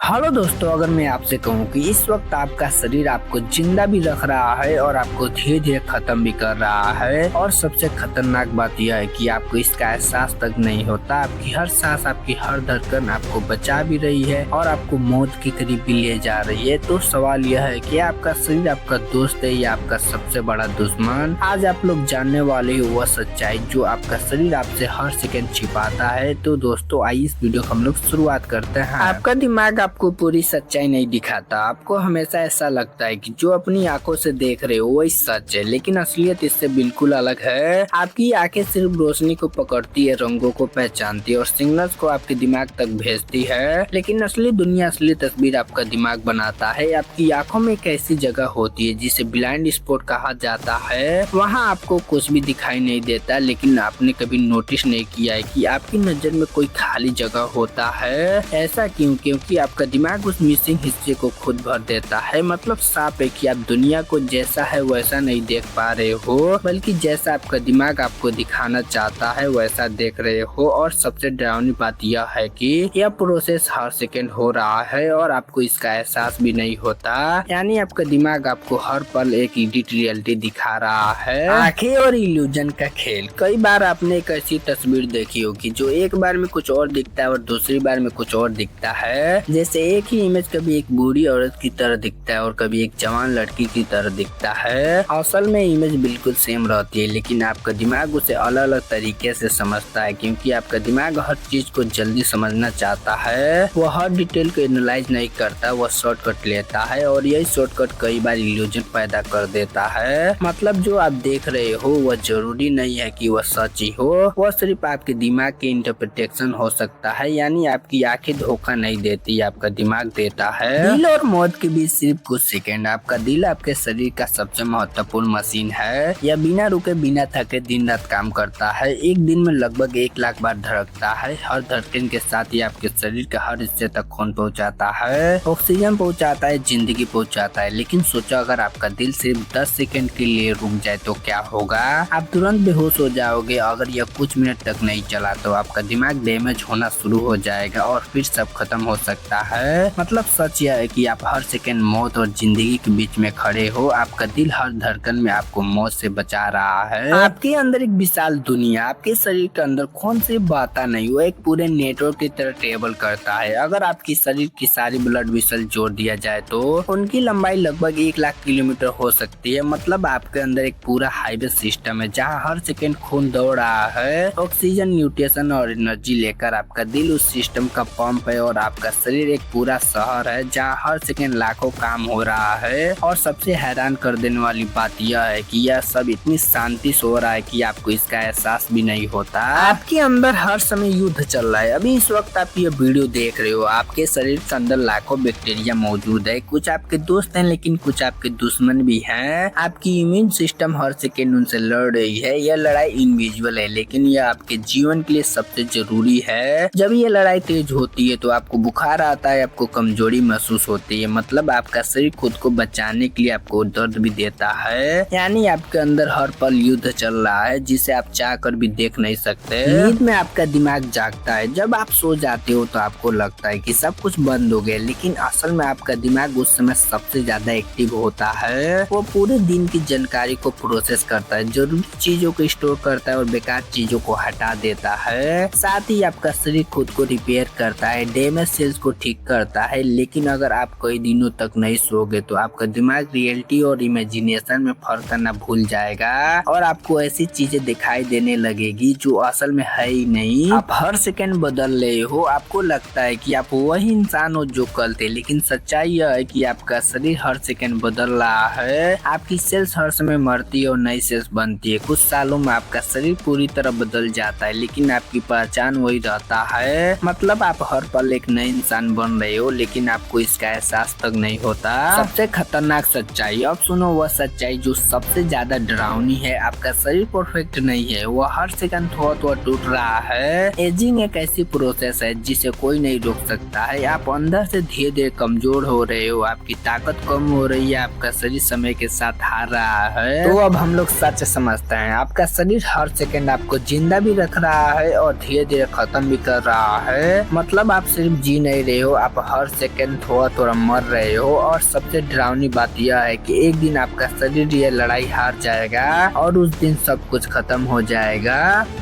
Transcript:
Hello दोस्तों, अगर मैं आपसे कहूं कि इस वक्त आपका शरीर आपको जिंदा भी रख रहा है और आपको धीरे धीरे खत्म भी कर रहा है, और सबसे खतरनाक बात यह है कि आपको इसका एहसास तक नहीं होता। आपकी हर सांस, आपकी हर धड़कन आपको बचा भी रही है और आपको मौत के करीब भी ले जा रही है। तो सवाल यह है कि आपका शरीर आपका दोस्त है या आपका सबसे बड़ा दुश्मन। आज आप लोग जानने वाले हो वह सच्चाई जो आपका शरीर आपसे हर सेकंड छिपाता है। तो दोस्तों आइए इस वीडियो को हम लोग शुरुआत करते हैं। आपका दिमाग आपको पूरी सच्चाई नहीं दिखाता। आपको हमेशा ऐसा लगता है कि जो अपनी आंखों से देख रहे हो वही सच है, लेकिन असलियत इससे बिल्कुल अलग है। आपकी आंखें सिर्फ रोशनी को पकड़ती है, रंगों को पहचानती है और सिग्नल्स को आपके दिमाग तक भेजती है, लेकिन असली दुनिया, असली तस्वीर आपका दिमाग बनाता है। आपकी आंखों में एक ऐसी जगह होती है जिसे ब्लाइंड स्पॉट कहा जाता है। वहाँ आपको कुछ भी दिखाई नहीं देता, लेकिन आपने कभी नोटिस नहीं किया है कि आपकी नजर में कोई खाली जगह होता है। ऐसा क्यों? क्योंकि आपका दिमाग उस मिसिंग हिस्से को खुद भर देता है। मतलब साफ है कि आप दुनिया को जैसा है वैसा नहीं देख पा रहे हो, बल्कि जैसा आपका दिमाग आपको दिखाना चाहता है वैसा देख रहे हो। और सबसे डरावनी बात यह है कि यह प्रोसेस हर सेकंड हो रहा है और आपको इसका एहसास भी नहीं होता। यानी आपका दिमाग आपको हर पल एक एडिट रियलिटी दिखा रहा है। आंखें और इल्यूजन का खेल। कई बार आपने एक ऐसी तस्वीर देखी होगी जो एक बार में कुछ और दिखता है और दूसरी बार में कुछ और दिखता है। जैसे एक ही इमेज कभी एक बूढ़ी औरत की तरह दिखता है और कभी एक जवान लड़की की तरह दिखता है। असल में इमेज बिल्कुल सेम रहती है, लेकिन आपका दिमाग उसे अलग अलग तरीके से समझता है, क्योंकि आपका दिमाग हर चीज को जल्दी समझना चाहता है। वो हर डिटेल को एनालाइज नहीं करता, वो शॉर्टकट लेता है और यही शॉर्टकट कई बार इल्यूजन पैदा कर देता है। मतलब जो आप देख रहे हो वह जरूरी नहीं है कि वह सच ही हो, वह सिर्फ आपके दिमाग की इंटरप्रिटेशन हो सकता है। यानी आपकी आंखें धोखा नहीं देती, आपका दिमाग देता है। दिल और मौत के बीच सिर्फ कुछ सेकंड। आपका दिल आपके शरीर का सबसे महत्वपूर्ण मशीन है। यह बिना रुके, बिना थके दिन रात काम करता है। एक दिन में लगभग 1 लाख बार धड़कता है। हर धड़कन के साथ ही आपके शरीर के हर हिस्से तक खून पहुंचाता है, ऑक्सीजन पहुंचाता है, जिंदगी पहुंचाता है। लेकिन सोचो अगर आपका दिल सिर्फ 10 सेकंड के लिए रुक जाए तो क्या होगा? आप तुरंत बेहोश हो जाओगे। अगर यह कुछ मिनट तक नहीं चला तो आपका दिमाग डैमेज होना शुरू हो जाएगा और फिर सब खत्म हो सकता है। मतलब सच यह है कि आप हर सेकंड मौत और जिंदगी के बीच में खड़े हो। आपका दिल हर धड़कन में आपको मौत से बचा रहा है। आपके अंदर एक विशाल दुनिया, आपके शरीर के अंदर खून से बहता नहीं, वो एक पूरे नेटवर्क की तरह ट्रेवल करता है। अगर आपकी शरीर की सारी ब्लड वेसल जोड़ दिया जाए तो उनकी लंबाई लगभग 1 लाख किलोमीटर हो सकती है। मतलब आपके अंदर एक पूरा हाईवे सिस्टम है जहाँ हर सेकंड खून दौड़ रहा है। ऑक्सीजन, न्यूट्रिशन और एनर्जी लेकर आपका दिल उस सिस्टम का पंप है और आपका शरीर एक पूरा शहर है जहाँ हर सेकंड लाखों काम हो रहा है। और सबसे हैरान कर देने वाली बात यह है कि यह सब इतनी शांति से हो रहा है कि आपको इसका एहसास भी नहीं होता। आपके अंदर हर समय युद्ध चल रहा है। अभी इस वक्त आप ये वीडियो देख रहे हो, आपके शरीर के अंदर लाखों बैक्टीरिया मौजूद है। कुछ आपके दोस्त हैं लेकिन कुछ आपके दुश्मन भी हैं। आपकी इम्यून सिस्टम हर सेकेंड उनसे लड़ रही है। यह लड़ाई इनविजुअल है, लेकिन यह आपके जीवन के लिए सबसे जरूरी है। जब ये लड़ाई तेज होती है तो आपको बुखार आता है, आपको कमजोरी महसूस होती है। मतलब आपका शरीर खुद को बचाने के लिए आपको दर्द भी देता है। यानी आपके अंदर हर पल युद्ध चल रहा है जिसे आप चाह कर भी देख नहीं सकते। नींद में आपका दिमाग जागता है। जब आप सो जाते हो तो आपको लगता है कि सब कुछ बंद हो गया, लेकिन असल में आपका दिमाग उस समय सबसे ज्यादा एक्टिव होता है। वो पूरे दिन की जानकारी को प्रोसेस करता है, जरूरी चीजों को स्टोर करता है और बेकार चीजों को हटा देता है। साथ ही आपका शरीर खुद को रिपेयर करता है, डैमेज सेल्स को ठीक करता है। लेकिन अगर आप कई दिनों तक नहीं सोओगे तो आपका दिमाग रियलिटी और इमेजिनेशन में फर्क करना भूल जाएगा और आपको ऐसी चीजें दिखाई देने लगेगी जो असल में है ही नहीं। आप हर सेकंड बदल रहे हो। आपको लगता है कि आप वही इंसान हो जो कल थे, लेकिन सच्चाई यह है कि आपका शरीर हर सेकंड बदल रहा है। आपकी सेल्स हर समय मरती है और नई सेल्स बनती है। कुछ सालों में आपका शरीर पूरी तरह बदल जाता है, लेकिन आपकी पहचान वही रहता है। मतलब आप हर पल एक नए इंसान बन रहे हो, लेकिन आपको इसका एहसास तक नहीं होता। सबसे खतरनाक सच्चाई, अब सुनो वह सच्चाई जो सबसे ज्यादा डरावनी है। आपका शरीर परफेक्ट नहीं है, वह हर सेकंड थोड़ा टूट रहा है। एजिंग एक ऐसी प्रोसेस है जिसे कोई नहीं रोक सकता है। आप अंदर से धीरे धीरे कमजोर हो रहे हो, आपकी ताकत कम हो रही है, आपका शरीर समय के साथ हार रहा है। तो अब हम लोग सच समझते हैं, आपका शरीर हर सेकंड आपको जिंदा भी रख रहा है और धीरे धीरे खत्म भी कर रहा है। मतलब आप सिर्फ जी नहीं रहे हो, आप हर सेकंड थोड़ा थोड़ा मर रहे हो। और सबसे डरावनी बात यह है कि एक दिन आपका शरीर ये लड़ाई हार जाएगा और उस दिन सब कुछ खत्म हो जाएगा।